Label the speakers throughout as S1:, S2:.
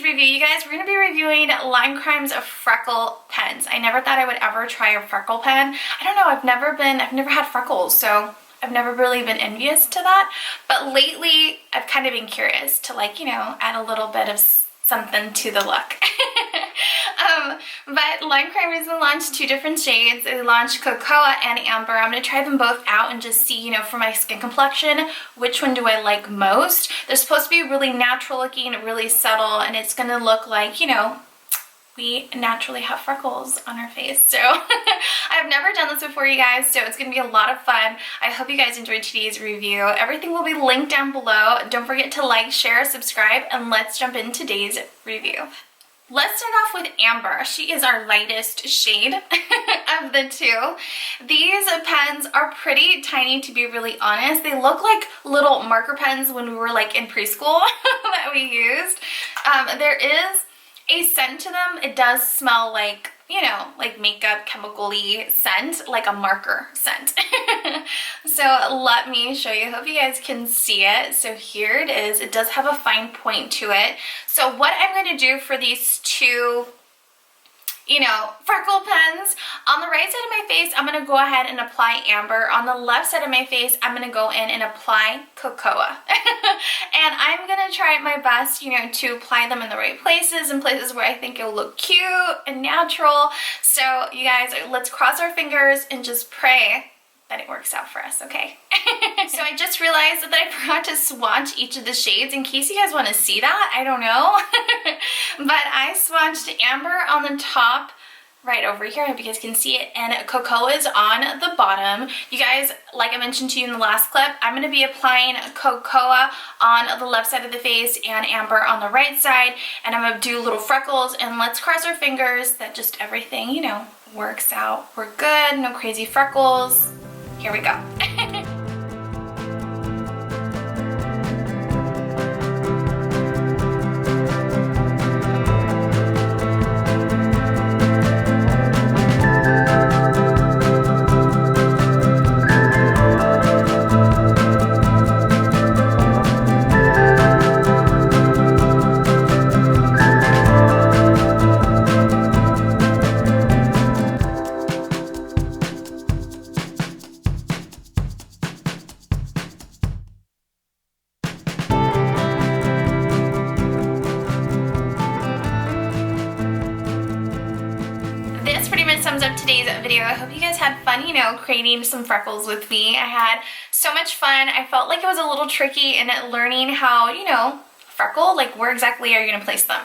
S1: review, you guys, we're going to be reviewing Lime Crime's Freckle Pens. I never thought I would ever try a freckle pen. I don't know, I've never had freckles, so I've never really been envious to that. But lately, I've kind of been curious to, like, you know, add a little bit of something to the look. But Lime Crime recently launched 2 different shades. They launched Cocoa and Amber. I'm going to try them both out and just see, you know, for my skin complexion, which one do I like most. They're supposed to be really natural looking, really subtle, and it's going to look like, you know, we naturally have freckles on our face. So I've never done this before, you guys, so it's going to be a lot of fun. I hope you guys enjoyed today's review. Everything will be linked down below. Don't forget to like, share, subscribe, and let's jump into today's review. Let's start off with Amber. She is our lightest shade of the 2. These pens are pretty tiny, to be really honest. They look like little marker pens when we were like in preschool that we used. There is a scent to them. It does smell like, you know, like makeup, chemical-y scent, like a marker scent. So let me show you. Hope you guys can see it. So here it is. It does have a fine point to it. So what I'm going to do for these 2, you know, freckle pens, on the right side of my face, I'm going to go ahead and apply Amber. On the left side of my face, I'm going to go in and apply Cocoa. And I'm going to try my best, you know, to apply them in the right places and places where I think it'll look cute and natural. So you guys, let's cross our fingers and just pray that it works out for us, okay? So I just realized that I forgot to swatch each of the shades in case you guys want to see that. I don't know. But I swatched Amber on the top right over here. I hope you guys can see it. And Cocoa is on the bottom. You guys, like I mentioned to you in the last clip, I'm going to be applying Cocoa on the left side of the face and Amber on the right side. And I'm going to do little freckles. And let's cross our fingers that just everything, you know, works out. We're good. No crazy freckles. Here we go. Sums up today's video. I hope you guys had fun, you know, creating some freckles with me. I had so much fun. I felt like it was a little tricky in learning how, you know, freckle, like where exactly are you going to place them?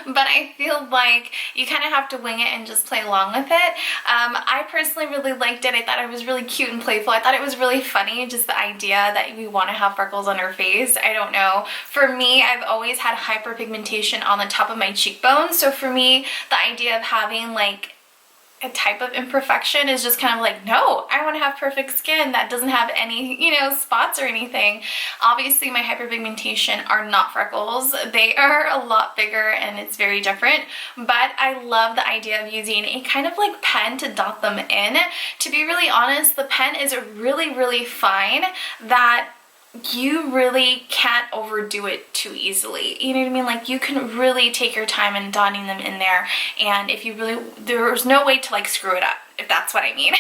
S1: But I feel like you kind of have to wing it and just play along with it. I personally really liked it. I thought it was really cute and playful. I thought it was really funny, just the idea that we want to have freckles on our face. I don't know. For me, I've always had hyperpigmentation on the top of my cheekbones. So for me, the idea of having like a type of imperfection is just kind of like, no, I want to have perfect skin that doesn't have any, you know, spots or anything. Obviously, my hyperpigmentation are not freckles. They are a lot bigger and it's very different, but I love the idea of using a kind of like pen to dot them in. To be really honest, the pen is really, really fine that you really can't overdo it too easily. You know what I mean? Like you can really take your time in dotting them in there, and if you really, there's no way to like screw it up, if that's what I mean.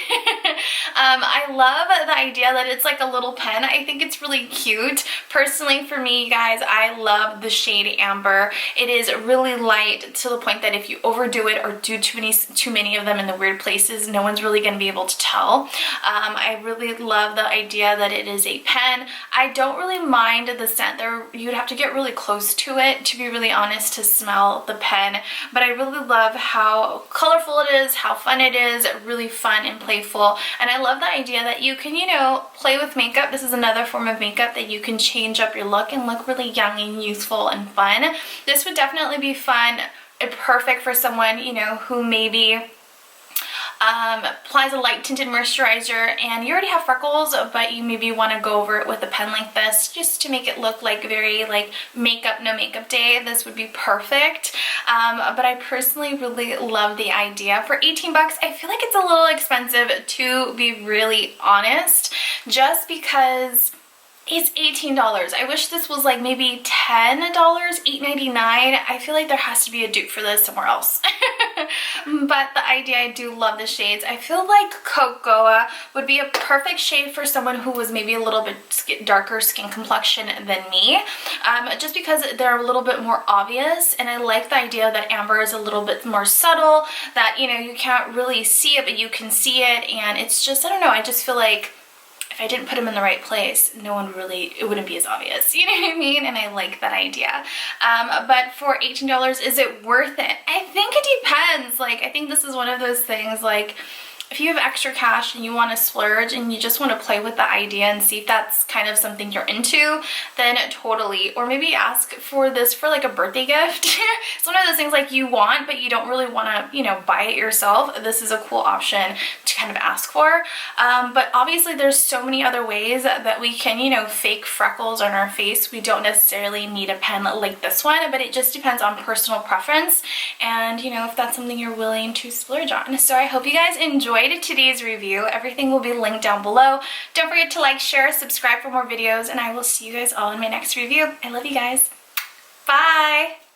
S1: I love the idea that it's like a little pen. I think it's really cute. Personally, for me, you guys, I love the shade Amber. It is really light to the point that if you overdo it or do too many of them in the weird places, no one's really going to be able to tell. I really love the idea that it is a pen. I don't really mind the scent there. You'd have to get really close to it, to be really honest, to smell the pen. But I really love how colorful it is, how fun it is, really fun and playful. And I love the idea that you can, you know, play with makeup. This is another form of makeup that you can change up your look and look really young and youthful and fun. This would definitely be fun and perfect for someone, you know, who maybe applies a light tinted moisturizer and you already have freckles, but you maybe want to go over it with a pen like this just to make it look like very like makeup, no makeup day. This would be perfect. But I personally really love the idea. For 18 bucks, I feel like it's a little expensive, to be really honest, just because It's $18. I wish this was like maybe $10, $8.99. I feel like there has to be a dupe for this somewhere else. But the idea, I do love the shades. I feel like Cocoa would be a perfect shade for someone who was maybe a little bit darker skin complexion than me, just because they're a little bit more obvious, and I like the idea that amber is a little bit more subtle, that, you know, you can't really see it, but you can see it, and it's just, I don't know, I just feel like if I didn't put them in the right place, no one really, it wouldn't be as obvious, you know what I mean? And I like that idea. But for $18, is it worth it? I think it depends. Like, I think this is one of those things, like, if you have extra cash and you want to splurge and you just want to play with the idea and see if that's kind of something you're into, then totally. Or maybe ask for this for like a birthday gift. It's one of those things like you want, but you don't really want to, you know, buy it yourself. This is a cool option to kind of ask for. But obviously there's so many other ways that we can, you know, fake freckles on our face. We don't necessarily need a pen like this one, but it just depends on personal preference and, you know, if that's something you're willing to splurge on. So I hope you guys enjoyed today's review. Everything will be linked down below. Don't forget to like, share, subscribe for more videos, and I will see you guys all in my next review. I love you guys. Bye!